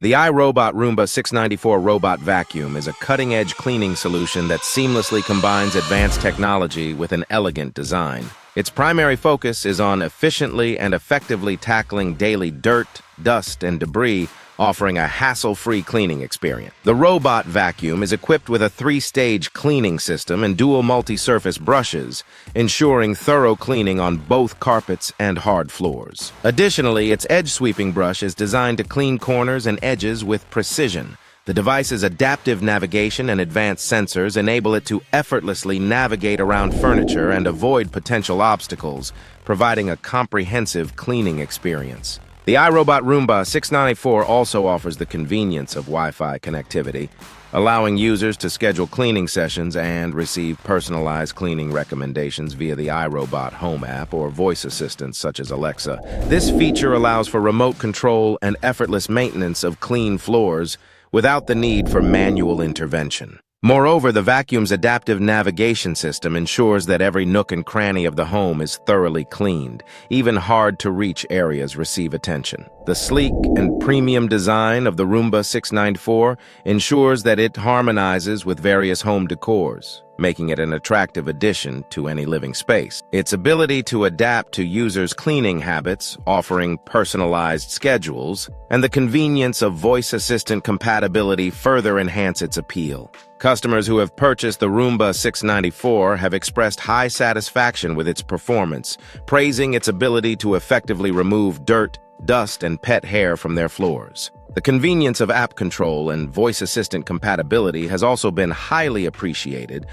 The iRobot Roomba 694 robot vacuum is a cutting-edge cleaning solution that seamlessly combines advanced technology with an elegant design. Its primary focus is on efficiently and effectively tackling daily dirt, dust, and debris, offering a hassle-free cleaning experience. The robot vacuum is equipped with a 3-stage cleaning system and dual multi-surface brushes, ensuring thorough cleaning on both carpets and hard floors. Additionally, its edge-sweeping brush is designed to clean corners and edges with precision. The device's adaptive navigation and advanced sensors enable it to effortlessly navigate around furniture and avoid potential obstacles, providing a comprehensive cleaning experience. The iRobot Roomba 694 also offers the convenience of Wi-Fi connectivity, allowing users to schedule cleaning sessions and receive personalized cleaning recommendations via the iRobot Home app or voice assistants such as Alexa. This feature allows for remote control and effortless maintenance of clean floors without the need for manual intervention. Moreover, the vacuum's adaptive navigation system ensures that every nook and cranny of the home is thoroughly cleaned. Even hard-to-reach areas receive attention. The sleek and premium design of the Roomba 694 ensures that it harmonizes with various home decors, making it an attractive addition to any living space. Its ability to adapt to users' cleaning habits, offering personalized schedules, and the convenience of voice assistant compatibility further enhance its appeal. Customers who have purchased the Roomba 694 have expressed high satisfaction with its performance, praising its ability to effectively remove dirt, dust, and pet hair from their floors. The convenience of app control and voice assistant compatibility has also been highly appreciated,